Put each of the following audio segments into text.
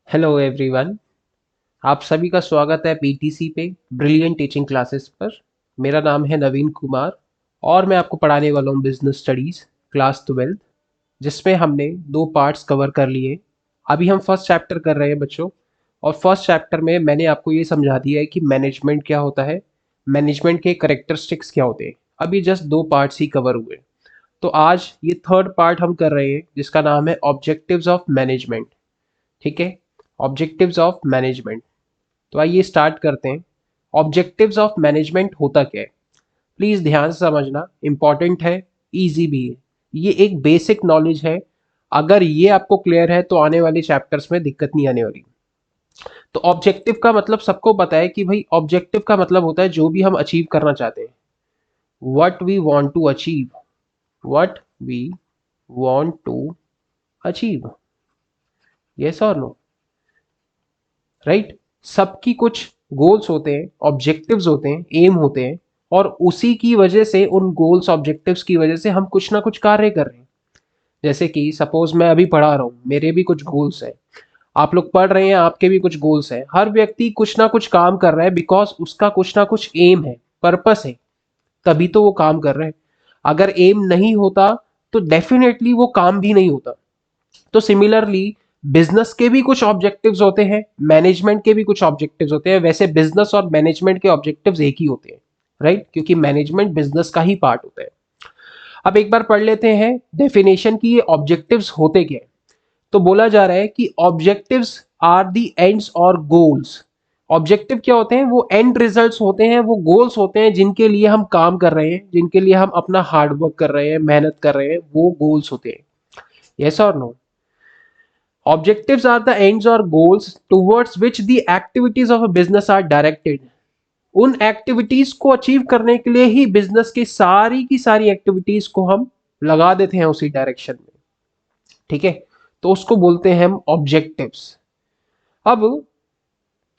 Hello everyone. आप सभी का स्वागत है बीटीसी पे ब्रिलियंट टीचिंग क्लासेस पर। मेरा नाम है नवीन कुमार और मैं आपको पढ़ाने वाला हूँ बिजनेस स्टडीज़ क्लास 12, जिसमें हमने दो पार्ट्स कवर कर लिए। अभी हम फर्स्ट चैप्टर कर रहे हैं बच्चों। और फर्स्ट चैप्टर में मैंने आपको ये समझा दिया है कि मैनेजमेंट क्या होता है, मैनेजमेंट के करेक्टरिस्टिक्स क्या होते हैं। अभी जस्ट दो पार्ट्स ही कवर हुए। तो आज ये थर्ड पार्ट हम कर रहे हैं जिसका नाम है ऑब्जेक्टिव्स ऑफ मैनेजमेंट। ठीक है, ऑब्जेक्टिव्स ऑफ मैनेजमेंट। तो आइए स्टार्ट करते हैं। ऑब्जेक्टिव्स ऑफ मैनेजमेंट होता क्या है, प्लीज ध्यान से समझना, इंपॉर्टेंट है, इजी भी है। ये एक बेसिक नॉलेज है। अगर ये आपको क्लियर है तो आने वाले चैप्टर्स में दिक्कत नहीं आने वाली। तो ऑब्जेक्टिव का मतलब सबको पता है कि भाई ऑब्जेक्टिव का मतलब होता है जो भी हम अचीव करना चाहते हैं। What we want to achieve, what we want to achieve, yes और नो, राइट। सबकी कुछ गोल्स होते हैं, ऑब्जेक्टिव्स होते हैं, एम होते हैं। और उसी की वजह से, उन गोल्स ऑब्जेक्टिव्स की वजह से हम कुछ ना कुछ कार्य कर रहे हैं। जैसे कि सपोज मैं अभी पढ़ा रहा हूँ, मेरे भी कुछ गोल्स हैं। आप लोग पढ़ रहे हैं, आपके भी कुछ गोल्स हैं। हर व्यक्ति कुछ ना कुछ काम कर रहा है बिकॉज उसका कुछ ना कुछ एम है, पर्पस है, तभी तो वो काम कर रहे हैं। अगर एम नहीं होता तो डेफिनेटली वो काम भी नहीं होता। तो सिमिलरली बिजनेस के भी कुछ ऑब्जेक्टिव्स होते हैं, मैनेजमेंट के भी कुछ ऑब्जेक्टिव्स होते हैं। वैसे बिजनेस और मैनेजमेंट के ऑब्जेक्टिव्स एक ही होते हैं, राइट, क्योंकि मैनेजमेंट बिजनेस का ही पार्ट होता है। अब एक बार पढ़ लेते हैं डेफिनेशन की, ये ऑब्जेक्टिव्स होते क्या है। तो बोला जा रहा है कि ऑब्जेक्टिव्स आर दी एंड्स और गोल्स। ऑब्जेक्टिव क्या होते हैं, वो एंड रिजल्ट्स होते हैं, वो गोल्स होते हैं जिनके लिए हम काम कर रहे हैं, जिनके लिए हम अपना हार्डवर्क कर रहे हैं, मेहनत कर रहे हैं, वो गोल्स होते हैं। यस और no. Objectives are the ends or goals towards which the activities of a business are directed. उन एक्टिविटीज को अचीव करने के लिए ही बिजनेस की सारी एक्टिविटीज को हम लगा देते हैं उसी डायरेक्शन में। ठीक है, तो उसको बोलते हैं हम ऑब्जेक्टिव्स। अब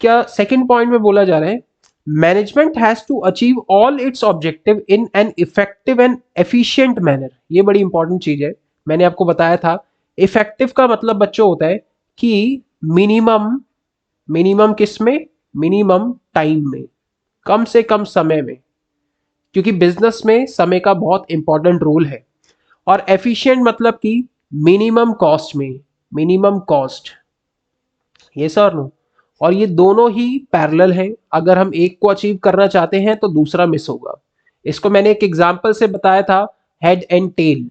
क्या सेकंड पॉइंट में बोला जा रहा है, management has to achieve all its objective in an effective and efficient manner. ये बड़ी इंपॉर्टेंट चीज है। मैंने आपको बताया था इफेक्टिव का मतलब बच्चों होता है कि मिनिमम, मिनिमम किस में, मिनिमम टाइम में, कम से कम समय में, क्योंकि बिजनेस में समय का बहुत इंपॉर्टेंट रोल है। और एफिशिएंट मतलब कि मिनिमम कॉस्ट में, मिनिमम कॉस्ट, ये सर नो। और ये दोनों ही पैरेलल हैं। अगर हम एक को अचीव करना चाहते हैं तो दूसरा मिस होगा। इसको मैंने एक एग्जांपल से बताया था, हेड एंड टेल।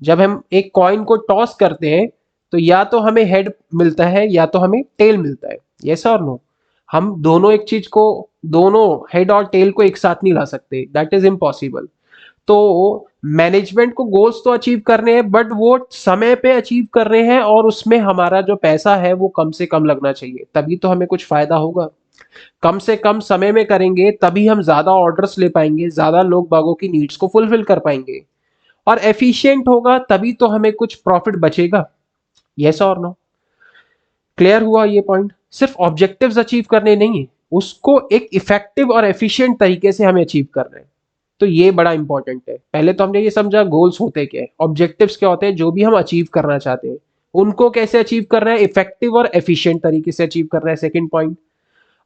जब हम एक कॉइन को टॉस करते हैं तो या तो हमें हेड मिलता है या तो हमें टेल मिलता है, यस और नो। हम दोनों एक चीज को, दोनों हेड और टेल को एक साथ नहीं ला सकते, दैट इज इम्पॉसिबल। तो मैनेजमेंट को गोल्स तो अचीव करने हैं बट वो समय पे अचीव कर रहे हैं, और उसमें हमारा जो पैसा है वो कम से कम लगना चाहिए, तभी तो हमें कुछ फायदा होगा। कम से कम समय में करेंगे तभी हम ज्यादा ऑर्डर्स ले पाएंगे, ज्यादा लोग बागों की नीड्स को फुलफिल कर पाएंगे। और एफिशिएंट होगा तभी तो हमें कुछ प्रॉफिट बचेगा। यस और नो, क्लियर हुआ ये पॉइंट। सिर्फ ऑब्जेक्टिव्स अचीव करने नहीं है, उसको एक इफेक्टिव और एफिशिएंट तरीके से हमें अचीव करना है। तो ये बड़ा इंपॉर्टेंट है। पहले तो हमने ये समझा गोल्स होते क्या है, ऑब्जेक्टिव्स क्या होते हैं, जो भी हम अचीव करना चाहते हैं उनको कैसे अचीव करना है, इफेक्टिव और एफिशिएंट तरीके से अचीव करना है, सेकंड पॉइंट।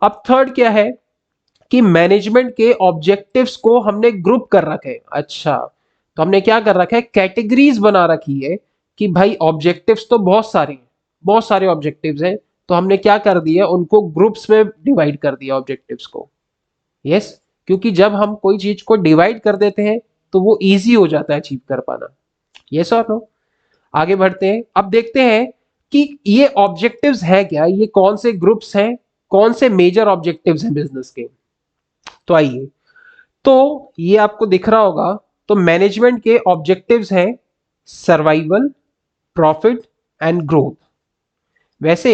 अब थर्ड क्या है कि मैनेजमेंट के ऑब्जेक्टिव्स को हमने ग्रुप कर रखे हैं। अच्छा, तो हमने क्या कर रखा है, कैटेगरीज बना रखी है कि भाई ऑब्जेक्टिव्स तो बहुत सारे हैं, बहुत सारे ऑब्जेक्टिव्स हैं। तो हमने क्या कर दिया, उनको ग्रुप्स में डिवाइड कर दिया ऑब्जेक्टिव्स को। यस, क्योंकि जब हम कोई चीज को डिवाइड कर देते हैं तो वो इजी हो जाता है अचीव कर पाना। यस और नो। आगे बढ़ते हैं, अब देखते हैं कि ये ऑब्जेक्टिव्स है क्या, ये कौन से ग्रुप्स हैं, कौन से मेजर ऑब्जेक्टिव्स हैं बिजनेस के। तो आइए, तो ये आपको दिख रहा होगा। तो मैनेजमेंट के ऑब्जेक्टिव्स हैं सर्वाइवल, प्रॉफिट एंड ग्रोथ। वैसे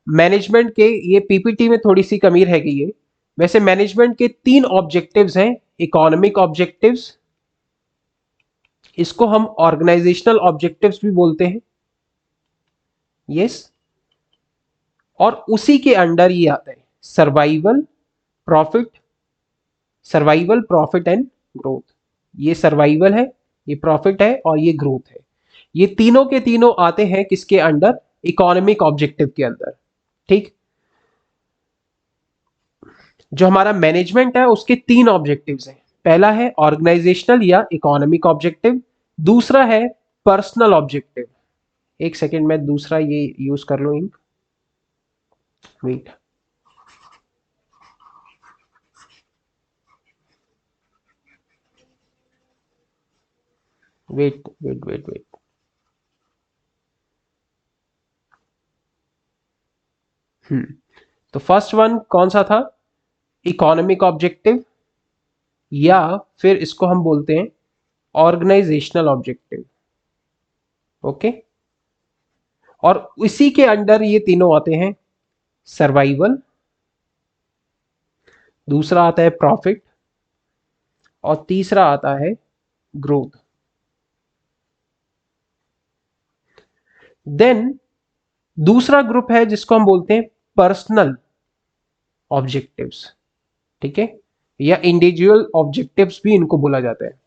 मैनेजमेंट के, ये पीपीटी में थोड़ी सी कमी रह गई है। वैसे मैनेजमेंट के तीन ऑब्जेक्टिव्स हैं, इकोनॉमिक ऑब्जेक्टिव्स, इसको हम ऑर्गेनाइजेशनल ऑब्जेक्टिव्स भी बोलते हैं। यस, और उसी के अंडर ये आता है survival, profit, survival, profit and growth. ये सर्वाइवल है, ये प्रॉफिट है और ये ग्रोथ है। ये तीनों के तीनों आते हैं किसके अंडर, इकोनॉमिक ऑब्जेक्टिव के अंदर। ठीक, जो हमारा मैनेजमेंट है उसके तीन ऑब्जेक्टिव्स हैं। पहला है ऑर्गेनाइजेशनल या इकोनॉमिक ऑब्जेक्टिव, दूसरा है पर्सनल ऑब्जेक्टिव। एक सेकेंड में दूसरा ये यूज कर लो ink, wait. Wait wait wait wait, तो फर्स्ट वन कौन सा था? इकोनॉमिक ऑब्जेक्टिव, या फिर इसको हम बोलते हैं ऑर्गेनाइजेशनल ऑब्जेक्टिव। ओके, और इसी के अंडर ये तीनों आते हैं। सर्वाइवल, दूसरा आता है प्रॉफिट, और तीसरा आता है ग्रोथ। देन दूसरा ग्रुप है जिसको हम बोलते हैं पर्सनल ऑब्जेक्टिव्स। ठीक है, या इंडिविजुअल ऑब्जेक्टिव्स भी इनको बोला जाता है।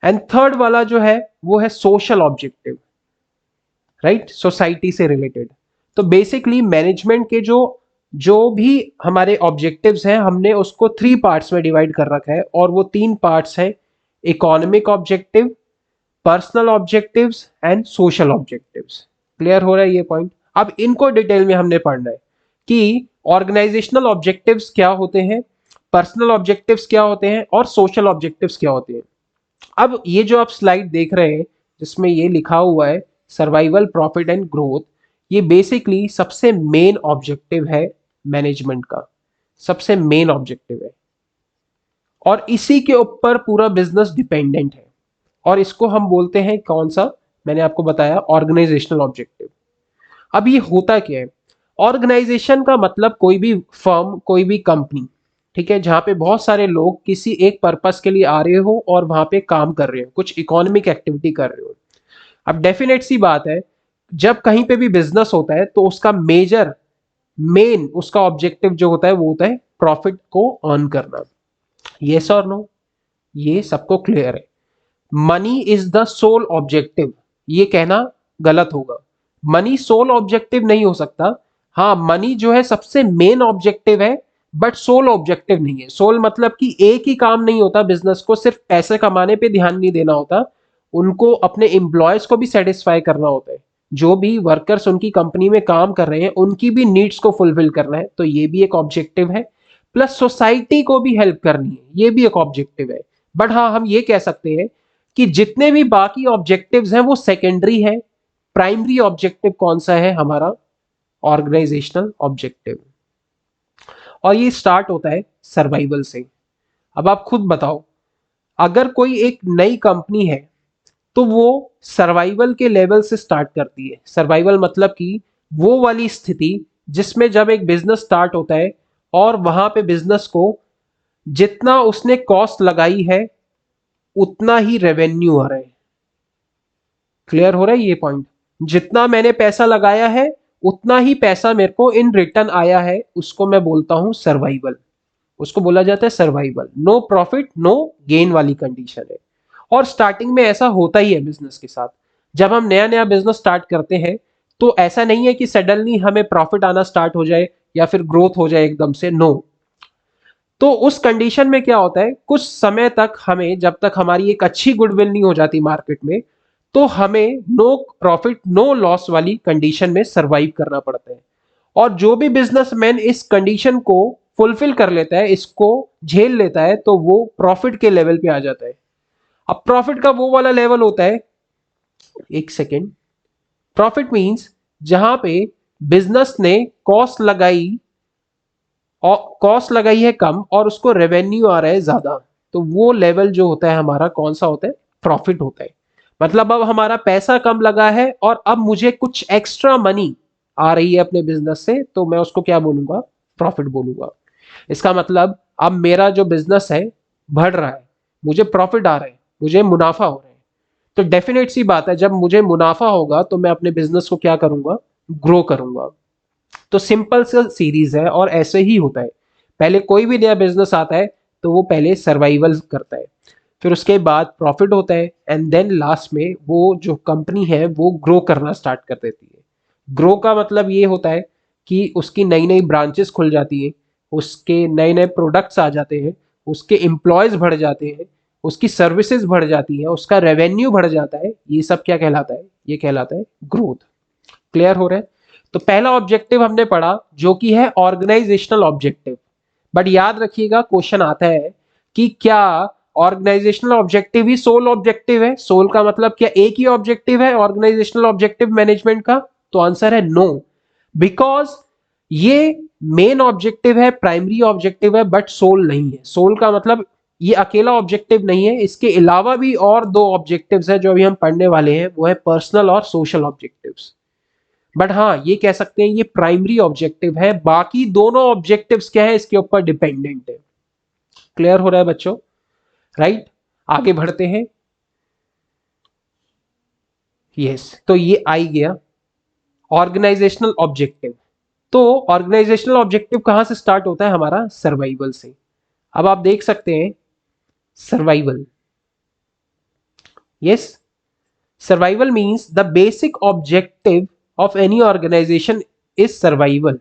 एंड थर्ड वाला जो है वो है सोशल ऑब्जेक्टिव, राइट, सोसाइटी से रिलेटेड। तो बेसिकली मैनेजमेंट के जो जो भी हमारे ऑब्जेक्टिव्स हैं हमने उसको थ्री पार्ट्स में डिवाइड कर रखा है, और वो तीन पार्ट्स हैं economic objective, personal objectives and social objectives. Clear हो रहा है ये पॉइंट? अब इनको डिटेल में हमने पढ़ना है कि ऑर्गेनाइजेशनल ऑब्जेक्टिव्स क्या होते हैं, पर्सनल ऑब्जेक्टिव्स क्या होते हैं, और सोशल ऑब्जेक्टिव्स क्या होते हैं। अब ये जो आप स्लाइड देख रहे हैं जिसमें ये लिखा हुआ है सर्वाइवल, प्रॉफिट एंड ग्रोथ, ये बेसिकली सबसे मेन ऑब्जेक्टिव है मैनेजमेंट का, सबसे मेन ऑब्जेक्टिव है, और इसी के ऊपर पूरा बिजनेस डिपेंडेंट है। और इसको हम बोलते हैं कौन सा? मैंने आपको बताया ऑर्गेनाइजेशनल ऑब्जेक्टिव। अब ये होता क्या है? ऑर्गेनाइजेशन का मतलब कोई भी फर्म, कोई भी कंपनी, ठीक है, जहां पे बहुत सारे लोग किसी एक पर्पस के लिए आ रहे हो और वहां पे काम कर रहे हो, कुछ इकोनॉमिक एक्टिविटी कर रहे हो। अब डेफिनेट सी बात है, जब कहीं पे भी बिजनेस होता है तो उसका मेजर, मेन उसका ऑब्जेक्टिव जो होता है वो होता है प्रॉफिट को अर्न करना। यस और नो? ये सबको क्लियर है? Money is the sole objective, ये कहना गलत होगा। मनी सोल ऑब्जेक्टिव नहीं हो सकता। हाँ, मनी जो है सबसे मेन ऑब्जेक्टिव है, बट सोल ऑब्जेक्टिव नहीं है। सोल मतलब कि एक ही काम नहीं होता, बिजनेस को सिर्फ पैसे कमाने पे ध्यान नहीं देना होता, उनको अपने एम्प्लॉयज को भी सेटिस्फाई करना होता है। जो भी वर्कर्स उनकी कंपनी में काम कर रहे हैं उनकी भी नीड्स को फुलफिल करना है, तो ये भी एक ऑब्जेक्टिव है। प्लस सोसाइटी को भी हेल्प करनी है, ये भी एक ऑब्जेक्टिव है। बट हाँ, हम ये कह सकते हैं कि जितने भी बाकी ऑब्जेक्टिव्स हैं वो सेकेंडरी है। प्राइमरी ऑब्जेक्टिव कौन सा है? हमारा ऑर्गेनाइजेशनल ऑब्जेक्टिव। और ये स्टार्ट होता है सर्वाइवल से। अब आप खुद बताओ, अगर कोई एक नई कंपनी है तो वो सर्वाइवल के लेवल से स्टार्ट करती है। सर्वाइवल मतलब कि वो वाली स्थिति जिसमें जब एक बिजनेस स्टार्ट होता है और वहां पे बिजनेस को जितना उसने कॉस्ट लगाई है उतना ही रेवेन्यू आ रहा है। क्लियर हो रहा है ये पॉइंट? जितना मैंने पैसा लगाया है उतना ही पैसा मेरे को इन रिटर्न आया है, उसको मैं बोलता हूं सर्वाइवल। उसको बोला जाता है survival. No profit no gain वाली कंडीशन है। और स्टार्टिंग में ऐसा होता ही है बिजनेस के साथ। जब हम नया नया बिजनेस स्टार्ट करते हैं तो ऐसा नहीं है कि सडनली हमें प्रॉफिट आना स्टार्ट हो जाए या फिर ग्रोथ हो जाए एकदम से, नो। तो उस कंडीशन में क्या होता है, कुछ समय तक हमें, जब तक हमारी एक अच्छी गुडविल नहीं हो जाती मार्केट में, तो हमें नो प्रॉफिट नो लॉस वाली कंडीशन में सरवाइव करना पड़ता है। और जो भी बिजनेसमैन इस कंडीशन को फुलफिल कर लेता है, इसको झेल लेता है, तो वो प्रॉफिट के लेवल पे आ जाता है। अब प्रॉफिट का वो वाला लेवल होता है, एक सेकेंड, प्रॉफिट मींस जहां पे बिजनेस ने कॉस्ट लगाई है कम और उसको रेवेन्यू आ रहा है ज्यादा, तो वो लेवल जो होता है हमारा कौन सा होता है? प्रॉफिट होता है। मतलब अब हमारा पैसा कम लगा है और अब मुझे कुछ एक्स्ट्रा मनी आ रही है अपने बिजनेस से, तो मैं उसको क्या बोलूंगा? प्रॉफिट बोलूंगा। इसका मतलब अब मेरा जो बिजनेस है बढ़ रहा है, मुझे प्रॉफिट आ रहा है, मुझे मुनाफा हो रहा है। तो डेफिनेट सी बात है, जब मुझे मुनाफा होगा तो मैं अपने बिजनेस को क्या करूंगा? ग्रो करूंगा। तो सिंपल सा सीरीज है और ऐसे ही होता है। पहले कोई भी नया बिजनेस आता है तो वो पहले सर्वाइवल करता है, फिर उसके बाद प्रॉफिट होता है, एंड देन लास्ट में वो जो कंपनी है वो ग्रो करना स्टार्ट कर देती है। ग्रो का मतलब ये होता है कि उसकी नई नई ब्रांचेस खुल जाती हैं, उसके नए नए प्रोडक्ट्स आ जाते हैं, उसके एम्प्लॉयज बढ़ जाते हैं, उसकी सर्विसेज बढ़ जाती है, उसका रेवेन्यू बढ़ जाता है। ये सब क्या कहलाता है? ये कहलाता है ग्रोथ। क्लियर हो रहा है? तो पहला ऑब्जेक्टिव हमने पढ़ा जो कि है ऑर्गेनाइजेशनल ऑब्जेक्टिव। बट याद रखिएगा क्वेश्चन आता है कि क्या ऑर्गेनाइजेशनल ऑब्जेक्टिव ही सोल ऑब्जेक्टिव है? सोल का मतलब क्या एक ही ऑब्जेक्टिव है ऑर्गेनाइजेशनल ऑब्जेक्टिव मैनेजमेंट का? तो आंसर है नो, बिकॉज ये मेन ऑब्जेक्टिव है, प्राइमरी ऑब्जेक्टिव है, बट सोल नहीं है। सोल का मतलब ये अकेला ऑब्जेक्टिव नहीं है, इसके अलावा भी और दो ऑब्जेक्टिव्स है जो अभी हम पढ़ने वाले हैं, वो है पर्सनल और सोशल ऑब्जेक्टिव्स। बट हाँ, ये कह सकते हैं ये प्राइमरी ऑब्जेक्टिव है, बाकी दोनों ऑब्जेक्टिव्स क्या है इसके ऊपर डिपेंडेंट है। क्लियर हो रहा है बच्चों? राइट, आगे बढ़ते हैं। यस, तो ये आ ही गया ऑर्गेनाइजेशनल ऑब्जेक्टिव। तो ऑर्गेनाइजेशनल ऑब्जेक्टिव कहां से स्टार्ट होता है? हमारा सर्वाइवल से। अब आप देख सकते हैं survival. Yes, survival means the basic objective of any organisation is survival.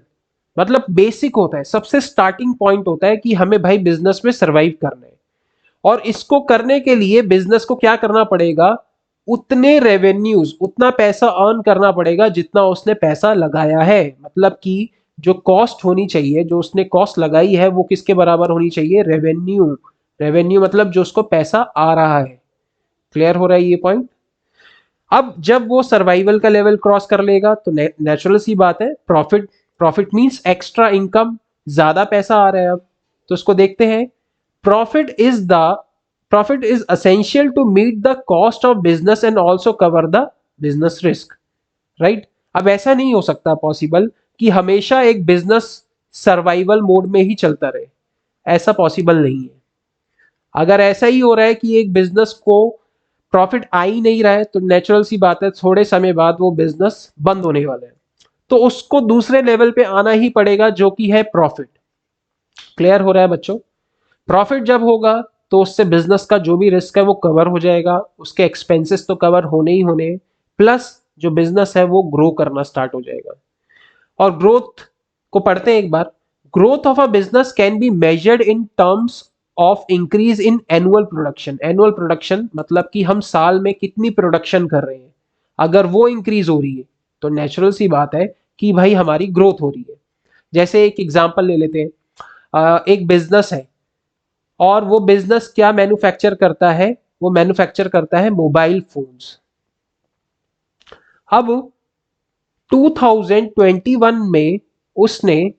मतलब बेसिक होता है, सबसे स्टार्टिंग पॉइंट होता है कि हमें भाई बिजनेस में सर्वाइव करना है, और इसको करने के लिए बिजनेस को क्या करना पड़ेगा? उतने रेवेन्यूज, उतना पैसा अर्न करना पड़ेगा जितना उसने पैसा लगाया है। मतलब कि जो कॉस्ट होनी चाहिए, जो उसने कॉस्ट लगाई है, वो किसके बराबर होनी चाहिए? रेवेन्यू। रेवेन्यू मतलब जो उसको पैसा आ रहा है। क्लियर हो रहा है ये पॉइंट? अब जब वो सर्वाइवल का लेवल क्रॉस कर लेगा तो नेचुरल सी बात है, profit. Profit means extra income, ज्यादा पैसा आ रहा है अब। तो उसको देखते हैं। Profit is the profit is essential to meet the cost of business and also cover the business risk. Right? अब ऐसा नहीं हो सकता पॉसिबल कि हमेशा एक बिजनेस सर्वाइवल मोड में ही चलता रहे। ऐसा पॉसिबल नहीं है। अगर ऐसा ही हो रहा है कि एक बिजनेस को प्रॉफिट आ ही नहीं रहा है, तो नेचुरल सी बात है थोड़े समय बाद वो बिजनेस बंद होने वाला है। तो उसको दूसरे लेवल पे आना ही पड़ेगा जो कि है प्रॉफिट। क्लियर हो रहा है बच्चों? प्रॉफिट जब होगा तो उससे बिजनेस का जो भी रिस्क है वो कवर हो जाएगा, उसके एक्सपेंसेस तो कवर होने ही होने, प्लस जो बिजनेस है वो ग्रो करना स्टार्ट हो जाएगा। और ग्रोथ को पढ़ते हैं एक बार। Growth of a business can be measured in terms of increase in annual production. Annual production मतलब कि हम साल में कितनी प्रोडक्शन कर रहे हैं, अगर वो इंक्रीज हो रही है तो नेचुरल सी बात है कि भाई हमारी ग्रोथ हो रही है। जैसे एक एग्जांपल ले लेते हैं। एक बिजनेस है, और वो बिजनेस क्या मैन्युफैक्चर करता है? वो मैन्युफैक्चर करता है मोबाइल फोन्स। अब 2021 में उसने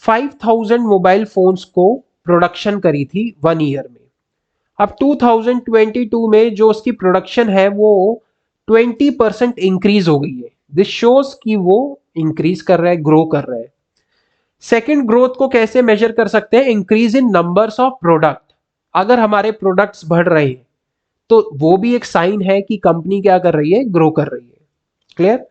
5000 मोबाइल फोन्स को प्रोडक्शन करी थी 1 ईयर में। अब 2022 में जो उसकी प्रोडक्शन है वो 20% इंक्रीज हो गई है। दिस शोज कि वो इंक्रीज कर रहा है, ग्रो कर रहा है। सेकेंड, ग्रोथ को कैसे मेजर कर सकते हैं? Increase in numbers of product. अगर हमारे प्रोडक्ट्स बढ़ रहे हैं तो वो भी एक साइन है कि कंपनी क्या कर रही है? ग्रो कर रही है। Clear?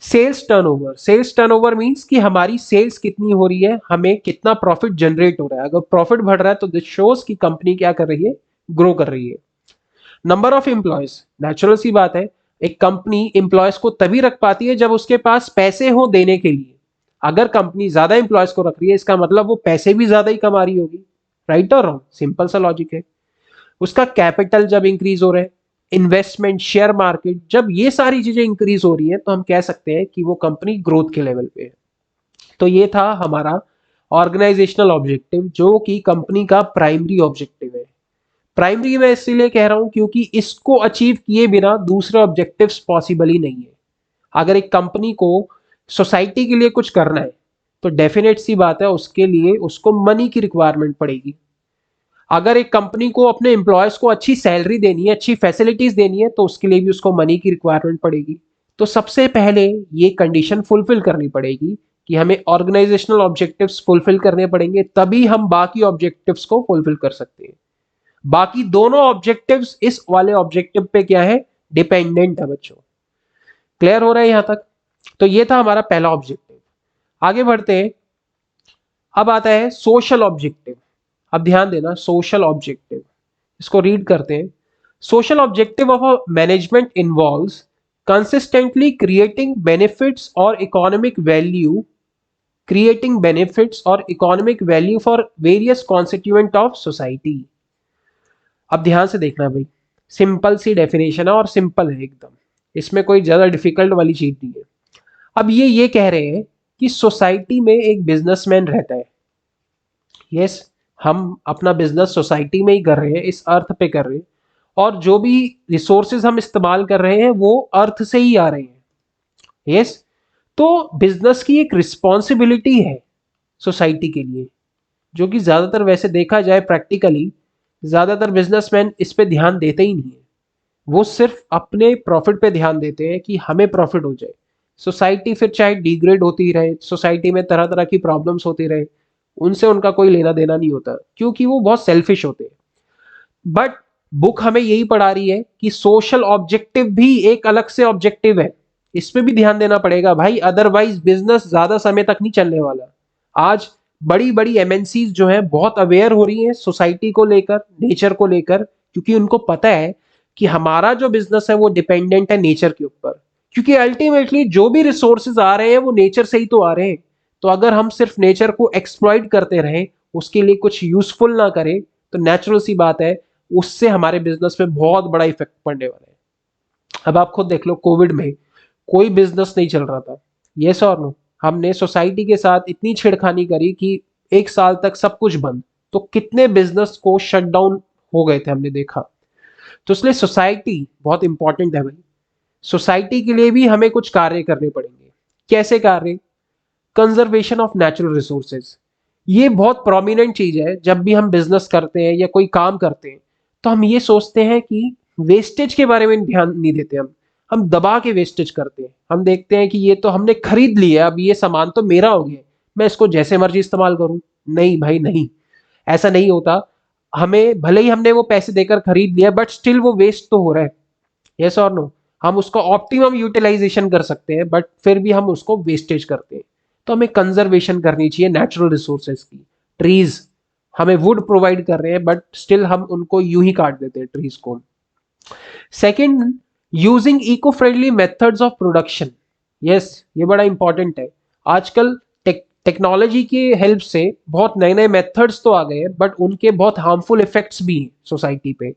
Sales turnover. Sales turnover means कि हमारी सेल्स कितनी हो रही है, हमें कितना प्रॉफिट जनरेट हो रहा है। अगर प्रॉफिट बढ़ रहा है तो दिस शोज कि कंपनी क्या कर रही है? ग्रो कर रही है। Number of employees. नेचुरल सी बात है, एक कंपनी एम्प्लॉयज को तभी रख पाती है जब उसके पास पैसे हो देने के लिए। अगर कंपनी ज्यादा एम्प्लॉयज को रख रही है, इसका मतलब वो पैसे भी ज्यादा ही कमा रही होगी। राइट और रॉन्ग? सिंपल सा लॉजिक है। उसका कैपिटल जब इंक्रीज हो रहा है, इन्वेस्टमेंट, शेयर मार्केट, जब ये सारी चीजें इंक्रीज हो रही है तो हम कह सकते हैं कि वो कंपनी ग्रोथ के लेवल पे है। तो ये था हमारा ऑर्गेनाइजेशनल ऑब्जेक्टिव जो कि कंपनी का प्राइमरी ऑब्जेक्टिव है। प्राइमरी मैं इसीलिए कह रहा हूं क्योंकि इसको अचीव किए बिना दूसरे ऑब्जेक्टिव्स पॉसिबल ही नहीं है। अगर एक कंपनी को सोसाइटी के लिए कुछ करना है तो डेफिनेट सी बात है उसके लिए उसको मनी की रिक्वायरमेंट पड़ेगी। अगर एक कंपनी को अपने एम्प्लॉयज को अच्छी सैलरी देनी है, अच्छी फैसिलिटीज देनी है, तो उसके लिए भी उसको मनी की रिक्वायरमेंट पड़ेगी। तो सबसे पहले ये कंडीशन फुलफिल करनी पड़ेगी कि हमें ऑर्गेनाइजेशनल ऑब्जेक्टिव्स फुलफिल करने पड़ेंगे, तभी हम बाकी ऑब्जेक्टिव्स को फुलफिल कर सकते हैं। बाकी दोनों ऑब्जेक्टिव्स इस वाले ऑब्जेक्टिव पे क्या है? डिपेंडेंट है बच्चों। क्लियर हो रहा है यहां तक? तो ये था हमारा पहला ऑब्जेक्टिव। आगे बढ़ते हैं। अब आता है सोशल ऑब्जेक्टिव। अब ध्यान देना, सोशल ऑब्जेक्टिव इसको रीड करते हैं। Social objective of a management involves consistently creating benefits or economic value for various constituent of society। अब ध्यान से देखना भाई, सिंपल सी डेफिनेशन है और सिंपल है एकदम, इसमें कोई ज्यादा डिफिकल्ट वाली चीज नहीं है। अब ये कह रहे हैं कि सोसाइटी में एक बिजनेसमैन रहता है। यस, हम अपना बिजनेस सोसाइटी में ही कर रहे हैं, इस अर्थ पे कर रहे हैं, और जो भी रिसोर्सेज हम इस्तेमाल कर रहे हैं वो अर्थ से ही आ रहे हैं। यस, तो बिजनेस की एक रिस्पॉन्सिबिलिटी है सोसाइटी के लिए, जो कि ज्यादातर वैसे देखा जाए प्रैक्टिकली ज्यादातर बिजनेसमैन इस पे ध्यान देते ही नहीं है। वो सिर्फ अपने प्रॉफिट पे ध्यान देते हैं कि हमें प्रॉफिट हो जाए। सोसाइटी फिर चाहे डिग्रेड होती रहे, सोसाइटी में तरह तरह की प्रॉब्लम्स होती रहे, उनसे उनका कोई लेना देना नहीं होता, क्योंकि वो बहुत सेल्फिश होते हैं। बट बुक हमें यही पढ़ा रही है कि सोशल ऑब्जेक्टिव भी एक अलग से ऑब्जेक्टिव है, इस पे भी ध्यान देना पड़ेगा भाई, अदरवाइज बिजनेस ज्यादा समय तक नहीं चलने वाला। आज बड़ी बड़ी एमएनसीज जो है बहुत अवेयर हो रही हैं सोसाइटी को लेकर, नेचर को लेकर, क्योंकि उनको पता है कि हमारा जो बिजनेस है वो डिपेंडेंट है नेचर के ऊपर, क्योंकि अल्टीमेटली जो भी रिसोर्सेज आ रहे हैं वो नेचर से ही तो आ रहे हैं। तो अगर हम सिर्फ नेचर को एक्सप्लॉइट करते रहें, उसके लिए कुछ यूजफुल ना करें, तो नेचुरल सी बात है उससे हमारे बिजनेस पे बहुत बड़ा इफेक्ट पड़ने वाला है। अब आप खुद देख लो, कोविड में कोई बिजनेस नहीं चल रहा था, यस और नो। हमने सोसाइटी के साथ इतनी छेड़खानी करी कि एक साल तक सब कुछ बंद, तो कितने बिजनेस को शट डाउन हो गए थे हमने देखा। तो इसलिए सोसाइटी बहुत इंपॉर्टेंट है भाई। सोसाइटी के लिए भी हमें कुछ कार्य करने पड़ेंगे। कैसे कार्य? कंजर्वेशन ऑफ नेचुरल रिसोर्सेज, ये बहुत प्रोमिनेंट चीज है। जब भी हम बिजनेस करते हैं या कोई काम करते हैं, तो हम ये सोचते हैं कि वेस्टेज के बारे में ध्यान नहीं देते। हम दबा के वेस्टेज करते हैं। हम देखते हैं कि ये तो हमने खरीद लिया, अब ये सामान तो मेरा हो गया, मैं इसको जैसे मर्जी इस्तेमाल करूं। नहीं भाई नहीं, ऐसा नहीं होता। हमें भले ही हमने वो पैसे देकर खरीद लिया, बट स्टिल वो वेस्ट तो हो रहा है, यस और नो। हम उसको ऑप्टिमम यूटिलाइजेशन कर सकते हैं, बट फिर भी हम उसको वेस्टेज करते हैं। तो हमें कंजर्वेशन करनी चाहिए नेचुरल रिसोर्सेज की। ट्रीज हमें वुड प्रोवाइड कर रहे हैं, बट स्टिल हम उनको यूं ही काट देते हैं ट्रीज को। Second, using eco friendly methods of production. Yes, ये बड़ा इंपॉर्टेंट है। आजकल टेक्नोलॉजी के हेल्प से बहुत नए नए मेथड्स तो आ गए हैं, बट उनके बहुत हार्मफुल इफेक्ट्स भी हैं सोसाइटी पे।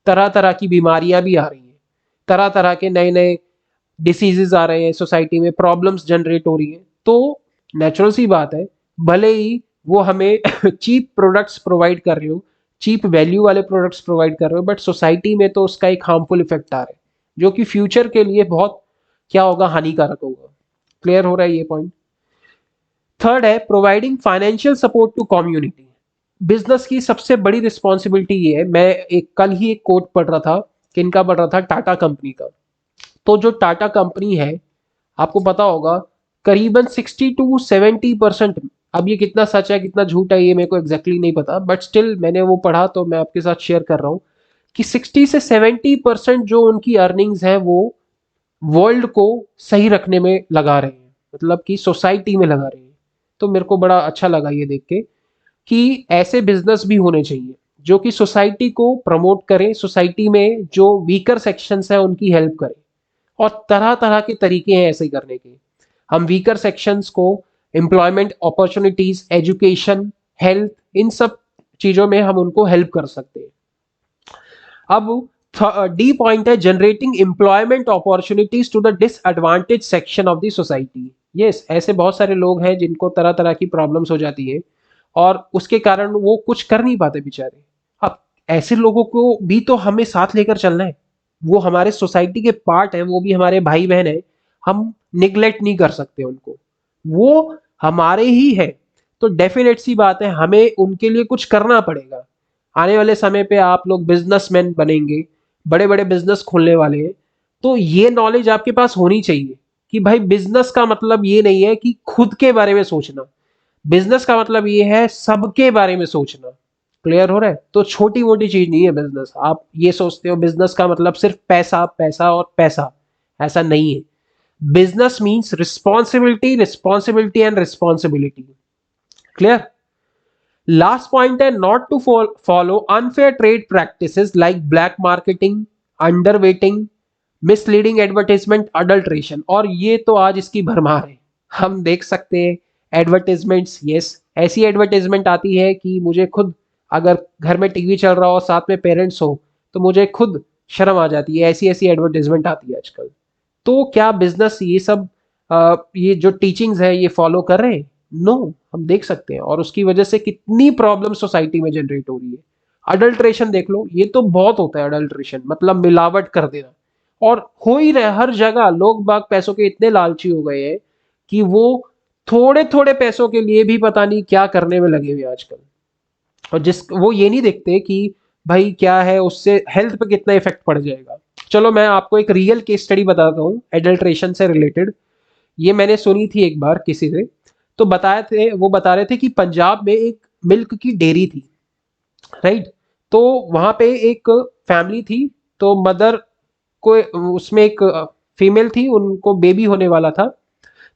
तरह तरह की बीमारियां भी आ रही हैं, तरह तरह के नए नए डिसीजेज आ रहे हैं सोसाइटी में, प्रॉब्लम्स जनरेट हो रही हैं। तो नेचुरल सी बात है, भले ही वो हमें चीप प्रोडक्ट्स प्रोवाइड कर रहे हो, चीप वैल्यू वाले प्रोडक्ट्स प्रोवाइड कर रहे हो, बट सोसाइटी में तो उसका एक हार्मफुल इफेक्ट आ रहा है, जो कि फ्यूचर के लिए बहुत क्या होगा, हानिकारक होगा। क्लियर हो रहा है ये पॉइंट? थर्ड है providing financial support to community. Business की सबसे बड़ी रिस्पॉन्सिबिलिटी ये है। मैं एक कल ही एक कोट पढ़ रहा था, किनका पढ़ रहा था, टाटा कंपनी का। तो जो टाटा कंपनी है, आपको पता होगा करीबन 60 to 70%, अब ये कितना सच है कितना झूठ है ये मेरे को एग्जैक्टली नहीं पता, बट स्टिल मैंने वो पढ़ा तो मैं आपके साथ शेयर कर रहा हूँ कि 60 से 70% जो उनकी अर्निंग्स है वो वर्ल्ड को सही रखने में लगा रहे हैं, मतलब कि सोसाइटी में लगा रहे हैं। तो मेरे को बड़ा अच्छा लगा ये देख के कि ऐसे बिजनेस भी होने चाहिए जो कि सोसाइटी को प्रमोट करें, सोसाइटी में जो वीकर सेक्शंस हैं उनकी हेल्प करें। और तरह तरह के तरीके हैं ऐसे करने के। हम वीकर सेक्शंस को एम्प्लॉयमेंट अपॉर्चुनिटीज, एजुकेशन, हेल्थ, इन सब चीजों में हम उनको हेल्प कर सकते हैं। अब डी पॉइंट है generating employment opportunities to the disadvantage section of the society. Yes, ऐसे बहुत सारे लोग हैं जिनको तरह तरह की प्रॉब्लम्स हो जाती है और उसके कारण वो कुछ कर नहीं पाते बेचारे। अब ऐसे लोगों को भी तो हमें साथ लेकर चलना है, वो हमारे सोसाइटी के पार्ट है, वो भी हमारे भाई बहन है, हम निग्लेक्ट नहीं कर सकते उनको, वो हमारे ही है। तो डेफिनेट सी बात है हमें उनके लिए कुछ करना पड़ेगा। आने वाले समय पे आप लोग बिजनेसमैन बनेंगे, बड़े बड़े बिजनेस खोलने वाले हैं, तो ये नॉलेज आपके पास होनी चाहिए कि भाई बिजनेस का मतलब ये नहीं है कि खुद के बारे में सोचना, बिजनेस का मतलब ये है सबके बारे में सोचना। क्लियर हो रहा है? तो छोटी मोटी चीज नहीं है बिजनेस। आप ये सोचते हो बिजनेस का मतलब सिर्फ पैसा पैसा और पैसा, ऐसा नहीं है। Business means responsibility, responsibility and responsibility. Clear? Last point है not to follow unfair trade practices like black marketing, under weighting, misleading advertisement, adulteration, और ये तो आज इसकी भरमार है। हम देख सकते हैं एडवर्टाइजमेंट्स, यस, ऐसी एडवर्टाइजमेंट आती है कि मुझे खुद, अगर घर में टीवी चल रहा हो साथ में पेरेंट्स हो, तो मुझे खुद शर्म आ जाती है, ऐसी ऐसी एडवर्टाइजमेंट आती है आजकल। तो क्या बिजनेस ये सब ये जो टीचिंग्स है ये फॉलो कर रहे हैं? नो, हम देख सकते हैं, और उसकी वजह से कितनी प्रॉब्लम सोसाइटी में जनरेट हो रही है। अडल्ट्रेशन देख लो, ये तो बहुत होता है अडल्ट्रेशन, मतलब मिलावट कर देना। और हो ही रहा है हर जगह, लोग बाग पैसों के इतने लालची हो गए हैं कि वो थोड़े थोड़े पैसों के लिए भी पता नहीं क्या करने में लगे हुए हैं आजकल। और जिस वो ये नहीं देखते कि भाई क्या है, उससे हेल्थ पे कितना इफेक्ट पड़ जाएगा। चलो मैं आपको एक रियल केस स्टडी बताता हूँ एडल्ट्रेशन से रिलेटेड। ये मैंने सुनी थी एक बार किसी से, तो बताए थे, वो बता रहे थे कि पंजाब में एक मिल्क की डेयरी थी, राइट। तो वहां पे एक फैमिली थी, तो मदर को, उसमें एक फीमेल थी, उनको बेबी होने वाला था।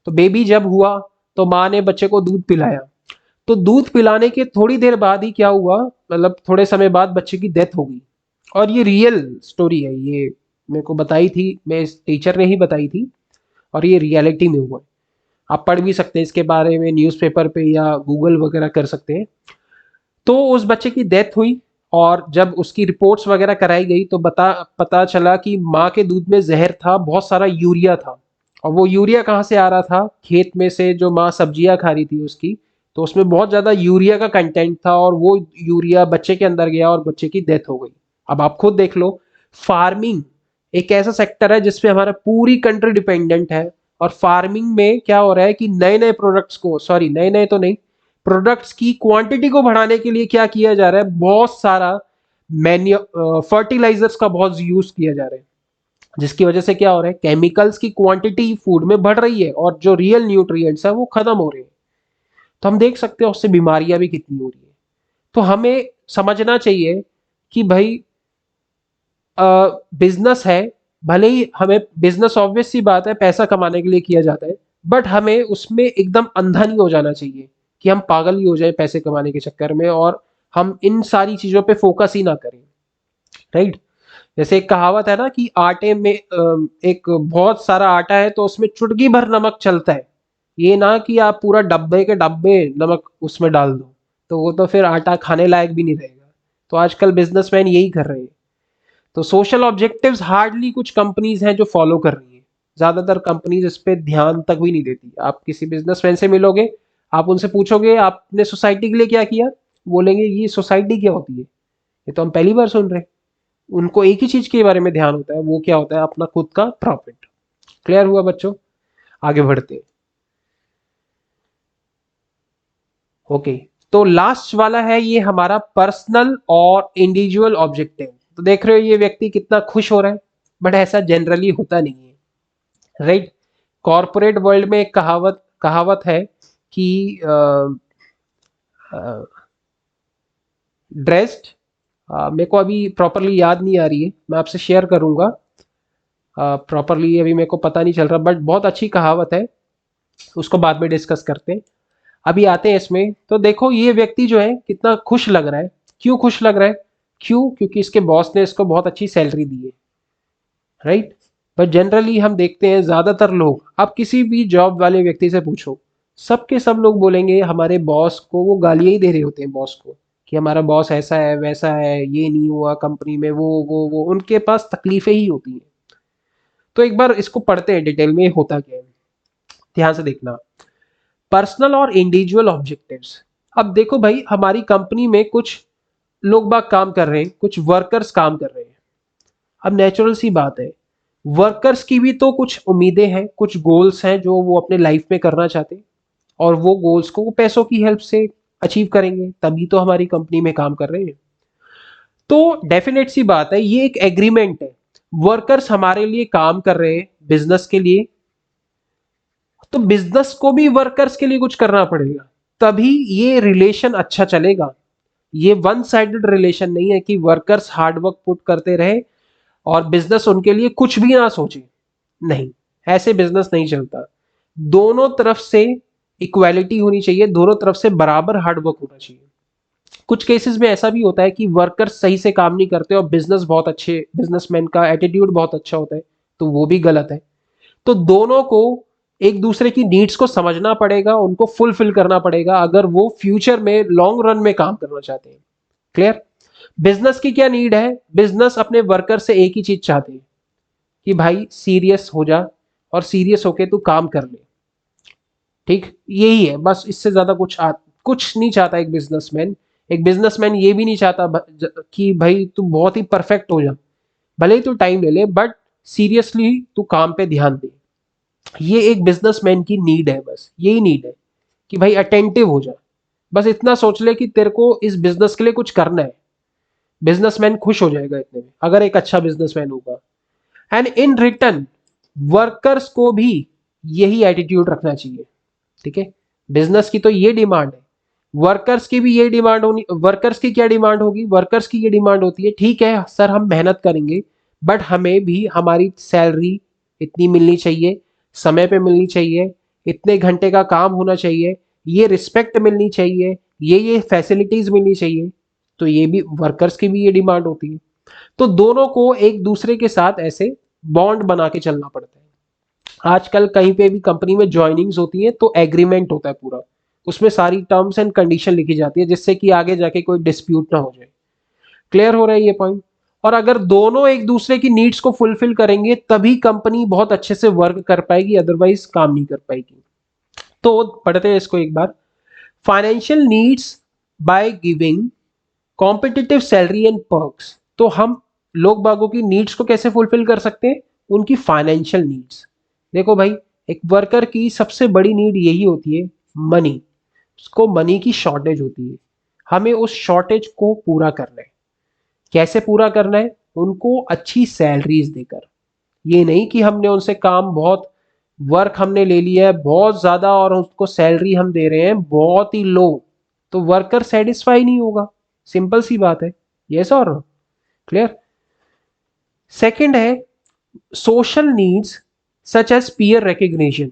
तो बेबी जब हुआ तो माँ ने बच्चे को दूध पिलाया। तो दूध पिलाने के थोड़ी देर बाद ही क्या हुआ, मतलब थोड़े समय बाद बच्चे की डेथ हो गई। और ये रियल स्टोरी है, ये मेरे को बताई थी, मेरे टीचर ने ही बताई थी, और ये रियलिटी में हुआ है। आप पढ़ भी सकते हैं इसके बारे में न्यूज़पेपर पे या गूगल वगैरह कर सकते हैं। तो उस बच्चे की डेथ हुई, और जब उसकी रिपोर्ट्स वगैरह कराई गई तो पता चला कि माँ के दूध में जहर था, बहुत सारा यूरिया था। और वो यूरिया कहाँ से आ रहा था? खेत में से, जो माँ सब्जियां खा रही थी उसकी, तो उसमें बहुत ज्यादा यूरिया का कंटेंट था, और वो यूरिया बच्चे के अंदर गया और बच्चे की डेथ हो गई। अब आप खुद देख लो, फार्मिंग एक ऐसा सेक्टर है जिसपे हमारा पूरी कंट्री डिपेंडेंट है। और फार्मिंग में क्या हो रहा है कि नए नए प्रोडक्ट्स को, सॉरी नए नए तो नहीं, प्रोडक्ट्स की क्वांटिटी को बढ़ाने के लिए क्या किया जा रहा है, बहुत सारा मैन्यू फर्टिलाइजर्स का बहुत यूज किया जा रहा है, जिसकी वजह से क्या हो रहा है, केमिकल्स की क्वांटिटी फूड में बढ़ रही है, और जो रियल न्यूट्रिएंट्स है वो खत्म हो रहे हैं। तो हम देख सकते हैं उससे बीमारियां भी कितनी हो रही है। तो हमें समझना चाहिए कि भाई बिजनेस है, भले ही हमें बिजनेस, ऑब्वियस सी बात है, पैसा कमाने के लिए किया जाता है, बट हमें उसमें एकदम अंधा नहीं हो जाना चाहिए कि हम पागल ही हो जाए पैसे कमाने के चक्कर में, और हम इन सारी चीजों पे फोकस ही ना करें, राइट। जैसे एक कहावत है ना कि आटे में एक बहुत सारा आटा है तो उसमें चुटकी भर नमक चलता है, ये ना कि आप पूरा डब्बे के डब्बे नमक उसमें डाल दो, तो वो तो फिर आटा खाने लायक भी नहीं रहेगा। तो आजकल बिजनेसमैन यही कर रहे हैं। तो सोशल ऑब्जेक्टिव्स हार्डली कुछ कंपनीज हैं जो फॉलो कर रही है, ज्यादातर कंपनीज इस पे ध्यान तक भी नहीं देती। आप किसी बिजनेसमैन से मिलोगे, आप उनसे पूछोगे आपने सोसाइटी के लिए क्या किया, बोलेंगे ये सोसाइटी क्या होती है, ये तो हम पहली बार सुन रहे हैं। उनको एक ही चीज के बारे में ध्यान होता है, वो क्या होता है, अपना खुद का प्रॉफिट। क्लियर हुआ बच्चों? आगे बढ़ते हैं। ओके, तो लास्ट वाला है ये हमारा पर्सनल और इंडिविजुअल ऑब्जेक्टिव। तो देख रहे हो ये व्यक्ति कितना खुश हो रहा है, बट ऐसा जनरली होता नहीं है, राइट। कॉरपोरेट वर्ल्ड में एक कहावत कहावत है कि ड्रेस्ड, मेरे को अभी प्रॉपरली याद नहीं आ रही है, मैं आपसे शेयर करूंगा। प्रॉपरली अभी मेरे को पता नहीं चल रहा, बट बहुत अच्छी कहावत है, उसको बाद में डिस्कस करते हैं। अभी आते हैं इसमें। तो देखो ये व्यक्ति जो है कितना खुश लग रहा है। क्यों खुश लग रहा है? क्यों? क्योंकि इसके बॉस ने इसको बहुत अच्छी सैलरी दी है, राइट। बट जनरली हम देखते हैं ज्यादातर लोग, आप किसी भी जॉब वाले व्यक्ति से पूछो, सबके सब लोग बोलेंगे हमारे बॉस को, वो गालियां ही दे रहे होते हैं बॉस को, कि हमारा बॉस ऐसा है वैसा है, ये नहीं हुआ कंपनी में, वो उनके पास तकलीफें ही होती हैं। तो एक बार इसको पढ़ते हैं डिटेल में होता क्या है, ध्यान से देखना। पर्सनल और इंडिविजुअल ऑब्जेक्टिव्स। अब देखो भाई, हमारी कंपनी में कुछ लोग बाग काम कर रहे हैं, कुछ वर्कर्स काम कर रहे हैं। अब नेचुरल सी बात है, वर्कर्स की भी तो कुछ उम्मीदें हैं, कुछ गोल्स हैं जो वो अपने लाइफ में करना चाहते हैं, और वो गोल्स को वो पैसों की हेल्प से अचीव करेंगे, तभी तो हमारी कंपनी में काम कर रहे हैं। तो डेफिनेट सी बात है, ये एक एग्रीमेंट है। वर्कर्स हमारे लिए काम कर रहे हैं बिजनेस के लिए, तो बिजनेस को भी वर्कर्स के लिए कुछ करना पड़ेगा, तभी ये रिलेशन अच्छा चलेगा। ये वन साइडेड रिलेशन नहीं है कि वर्कर्स हार्डवर्क पुट करते रहे और बिजनेस उनके लिए कुछ भी ना सोचे। नहीं, ऐसे बिजनेस नहीं चलता। दोनों तरफ से इक्वालिटी होनी चाहिए, दोनों तरफ से बराबर हार्डवर्क होना चाहिए। कुछ केसेस में ऐसा भी होता है कि वर्कर्स सही से काम नहीं करते और बिजनेसमैन का एटीट्यूड बहुत अच्छा होता है, तो वो भी गलत है। तो दोनों को एक दूसरे की नीड्स को समझना पड़ेगा, उनको फुलफिल करना पड़ेगा अगर वो फ्यूचर में लॉन्ग रन में काम करना चाहते हैं। क्लियर? बिजनेस की क्या नीड है? बिजनेस अपने वर्कर से एक ही चीज चाहते हैं कि भाई सीरियस हो जा और सीरियस होके तू काम कर ले। ठीक, यही है बस, इससे ज्यादा कुछ नहीं चाहता एक बिजनेसमैन। एक बिजनेसमैन ये भी नहीं चाहता कि भाई तू बहुत ही परफेक्ट हो जा, भले ही तू टाइम ले ले बट सीरियसली तू काम पे ध्यान दे। ये एक बिजनेसमैन की नीड है, बस यही नीड है कि भाई अटेंटिव हो जा। बस इतना सोच ले कि तेरे को इस बिजनेस के लिए कुछ करना है। बिजनेसमैन खुश हो जाएगा इतने में, अगर एक अच्छा बिजनेसमैन होगा। एंड इन रिटर्न वर्कर्स को भी यही एटीट्यूड रखना चाहिए। ठीक है, बिजनेस की तो ये डिमांड है, वर्कर्स की भी ये डिमांड होनी। वर्कर्स की क्या डिमांड होगी? वर्कर्स की ये डिमांड होती है, ठीक है सर हम मेहनत करेंगे बट हमें भी हमारी सैलरी इतनी मिलनी चाहिए, समय पे मिलनी चाहिए, इतने घंटे का काम होना चाहिए, ये रिस्पेक्ट मिलनी चाहिए, ये फैसिलिटीज मिलनी चाहिए। तो ये भी वर्कर्स की भी ये डिमांड होती है। तो दोनों को एक दूसरे के साथ ऐसे बॉन्ड बना के चलना पड़ता है। आजकल कहीं पे भी कंपनी में ज्वाइनिंग्स होती है तो एग्रीमेंट होता है पूरा, उसमें सारी टर्म्स एंड कंडीशन लिखी जाती है जिससे कि आगे जाके कोई डिस्प्यूट ना हो जाए। क्लियर हो रहा है ये पॉइंट? और अगर दोनों एक दूसरे की नीड्स को फुलफिल करेंगे तभी कंपनी बहुत अच्छे से वर्क कर पाएगी, अदरवाइज काम नहीं कर पाएगी। तो पढ़ते हैं इसको एक बार। Financial needs by giving competitive salary and perks. तो हम लोग बागों की नीड्स को कैसे फुलफिल कर सकते हैं? उनकी फाइनेंशियल नीड्स। देखो भाई, एक वर्कर की सबसे बड़ी नीड यही होती है, मनी। उसको मनी की शॉर्टेज होती है, हमें उस शॉर्टेज को पूरा करना है। कैसे पूरा करना है? उनको अच्छी सैलरीज देकर। ये नहीं कि हमने उनसे काम बहुत, वर्क हमने ले लिया है बहुत ज्यादा और उसको सैलरी हम दे रहे हैं बहुत ही लो, तो वर्कर सेटिस्फाई नहीं होगा। सिंपल सी बात है। यस और क्लियर? सेकंड है social needs such as peer recognition.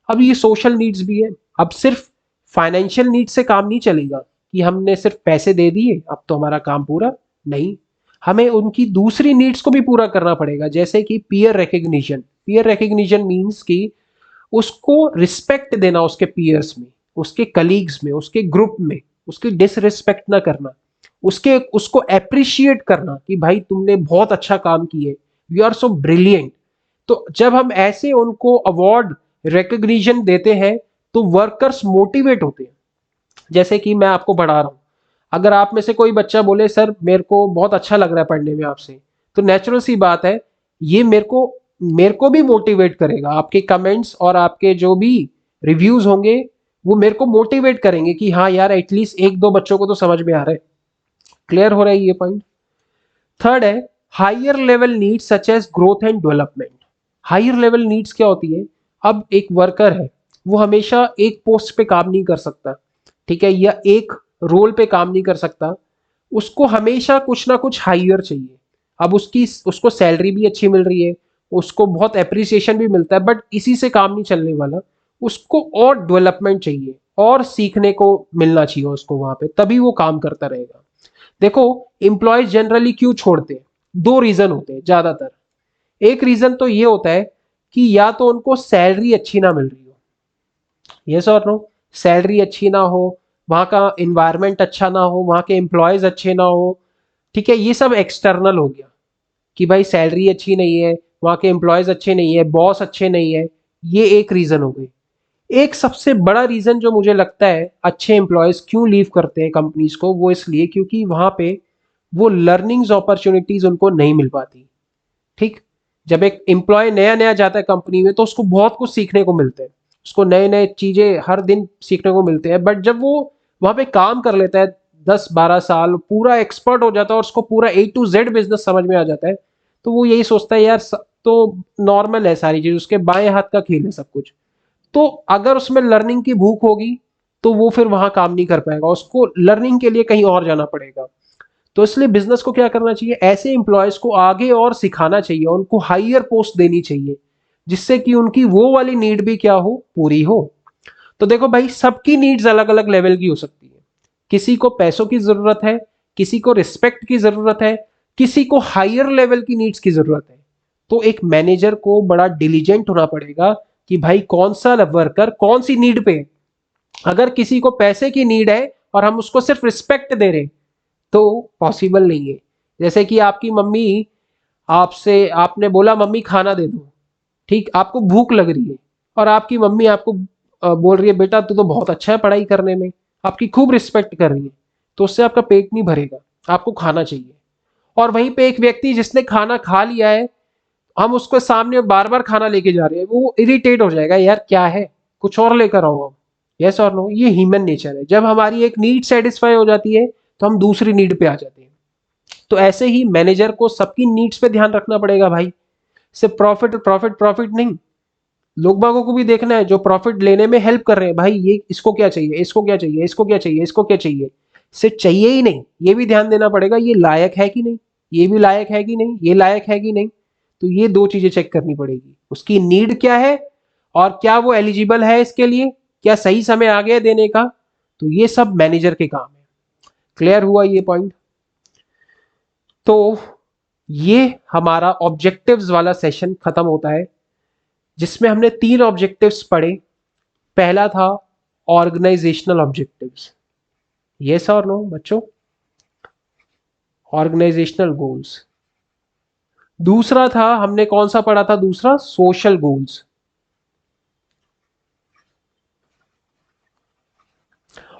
अब ये सोशल नीड्स भी है। अब सिर्फ फाइनेंशियल नीड्स से काम नहीं चलेगा कि हमने सिर्फ पैसे दे दिए अब तो हमारा काम पूरा। नहीं, हमें उनकी दूसरी नीड्स को भी पूरा करना पड़ेगा, जैसे कि peer recognition. Peer recognition means कि उसको रिस्पेक्ट देना, उसके पीयर्स में, उसके कलीग्स में, उसके ग्रुप में उसकी डिसरिस्पेक्ट ना करना, उसके उसको अप्रिशिएट करना कि भाई तुमने बहुत अच्छा काम किए, यू आर सो ब्रिलियंट। तो जब हम ऐसे उनको अवार्ड रिकग्निशन देते हैं तो वर्कर्स मोटिवेट होते हैं। जैसे कि मैं आपको पढ़ा रहा हूं, अगर आप में से कोई बच्चा बोले सर मेरे को बहुत अच्छा लग रहा है पढ़ने में आपसे, तो नेचुरल सी बात है ये मेरे को भी मोटिवेट करेगा। आपके कमेंट्स और आपके जो भी रिव्यूज होंगे वो मेरे को मोटिवेट करेंगे कि हाँ यार एटलीस्ट एक दो बच्चों को तो समझ में आ रहा है। क्लियर हो रहा है ये पॉइंट? थर्ड है higher level needs such as growth and development. Higher level needs क्या होती है? अब एक वर्कर है, वो हमेशा एक पोस्ट पे काम नहीं कर सकता, ठीक है, या एक रोल पे काम नहीं कर सकता, उसको हमेशा कुछ ना कुछ हायर चाहिए। अब उसको सैलरी भी अच्छी मिल रही है, उसको बहुत अप्रिसिएशन भी मिलता है, बट इसी से काम नहीं चलने वाला। उसको और डेवलपमेंट चाहिए और सीखने को मिलना चाहिए उसको वहां पे, तभी वो काम करता रहेगा। देखो, एम्प्लॉयज जनरली क्यों छोड़ते हैं? दो रीजन होते हैं ज्यादातर। एक रीजन तो ये होता है कि या तो उनको सैलरी अच्छी ना मिल रही हो, यस और नो, सैलरी अच्छी ना हो, वहां का इन्वायरमेंट अच्छा ना हो, वहां के एम्प्लॉयज अच्छे ना हो, ठीक है, ये सब एक्सटर्नल हो गया कि भाई सैलरी अच्छी नहीं है, वहां के एम्प्लॉयज अच्छे नहीं है, बॉस अच्छे नहीं है। ये एक रीजन हो गई। एक सबसे बड़ा रीजन जो मुझे लगता है अच्छे एम्प्लॉयज क्यों लीव करते हैं कंपनीज को, वो इसलिए क्योंकि वहां पे वो लर्निंग्स अपॉर्चुनिटीज उनको नहीं मिल पाती। ठीक, जब एक एम्प्लॉय नया नया जाता है कंपनी में तो उसको बहुत कुछ सीखने को मिलता है, उसको नए नए चीजें हर दिन सीखने को मिलते हैं, बट जब वो वहां पे काम कर लेता है 10-12 साल, पूरा एक्सपर्ट हो जाता है और उसको पूरा A to Z बिजनेस समझ में आ जाता है, तो वो यही सोचता है यार तो नॉर्मल है सारी चीज, उसके बाएं हाथ का खेल है सब कुछ। तो अगर उसमें लर्निंग की भूख होगी तो वो फिर वहां काम नहीं कर पाएगा, उसको लर्निंग के लिए कहीं और जाना पड़ेगा। तो इसलिए बिजनेस को क्या करना चाहिए? ऐसे एम्प्लॉयज को आगे और सिखाना चाहिए, उनको हायर पोस्ट देनी चाहिए, जिससे कि उनकी वो वाली नीड भी क्या हो, पूरी हो। तो देखो भाई, सबकी नीड्स अलग अलग लेवल की हो सकती है। किसी को पैसों की जरूरत है, किसी को रिस्पेक्ट की जरूरत है, किसी को हायर लेवल की नीड्स की जरूरत है। तो एक मैनेजर को बड़ा डिलीजेंट होना पड़ेगा कि भाई कौन सा वर्कर कौन सी नीड पे है। अगर किसी को पैसे की नीड है और हम उसको सिर्फ रिस्पेक्ट दे रहे तो पॉसिबल नहीं है। जैसे कि आपकी मम्मी आपसे आपने बोला मम्मी खाना दे दो, ठीक, आपको भूख लग रही है और आपकी मम्मी आपको बोल रही है बेटा तू तो बहुत अच्छा है पढ़ाई करने में, आपकी खूब रिस्पेक्ट कर रही है, तो उससे आपका पेट नहीं भरेगा, आपको खाना चाहिए। और वहीं पे एक व्यक्ति जिसने खाना खा लिया है, हम उसको सामने बार बार खाना लेके जा रहे हैं, वो इरिटेट हो जाएगा, यार क्या है, कुछ और लेकर आओ अब। यस और नो, ये ह्यूमन नेचर है। जब हमारी एक नीड सेटिस्फाई हो जाती है तो हम दूसरी नीड पे आ जाते हैं। तो ऐसे ही मैनेजर को सबकी नीड्स पे ध्यान रखना पड़ेगा भाई, सिर्फ प्रॉफिट प्रॉफिट प्रॉफिट नहीं। लोग बागों को भी देखना है जो प्रॉफिट लेने में हेल्प कर रहे हैं, भाई ये इसको क्या चाहिए, इसको क्या चाहिए, इसको क्या चाहिए, इसको क्या चाहिए, सिर्फ चाहिए ही नहीं, ये भी ध्यान देना पड़ेगा ये लायक है कि नहीं, ये भी लायक है कि नहीं, ये लायक है कि नहीं। तो ये दो चीजें चेक करनी पड़ेगी, उसकी नीड क्या है और क्या वो एलिजिबल है इसके लिए, क्या सही समय आ गया देने का। तो ये सब मैनेजर के काम है। क्लियर हुआ ये पॉइंट? तो ये हमारा ऑब्जेक्टिव्स वाला सेशन खत्म होता है, जिसमें हमने 3 ऑब्जेक्टिव्स पढ़े। पहला था ऑर्गेनाइजेशनल ऑब्जेक्टिव्स, यस और नो बच्चों, ऑर्गेनाइजेशनल गोल्स। दूसरा था, हमने कौन सा पढ़ा था दूसरा, सोशल गोल्स।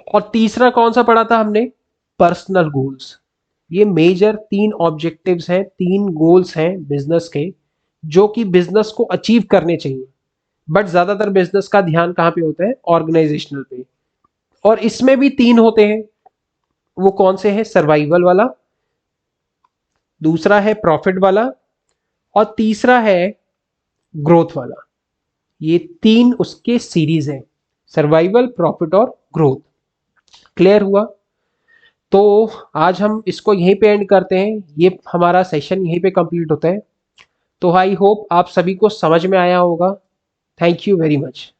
और तीसरा कौन सा पढ़ा था हमने, पर्सनल गोल्स। ये मेजर 3 ऑब्जेक्टिव्स हैं, 3 गोल्स हैं बिजनेस के, जो कि बिजनेस को अचीव करने चाहिए। बट ज्यादातर बिजनेस का ध्यान कहां पे होता है, ऑर्गेनाइजेशनल पे। और इसमें भी 3 होते हैं, वो कौन से हैं, सर्वाइवल वाला, दूसरा है प्रॉफिट वाला, और तीसरा है ग्रोथ वाला। ये 3 उसके सीरीज हैं, सर्वाइवल, प्रॉफिट और ग्रोथ। क्लियर हुआ? तो आज हम इसको यहीं पे एंड करते हैं, ये हमारा सेशन यहीं पे कंप्लीट होता है। तो आई होप आप सभी को समझ में आया होगा। Thank you very much.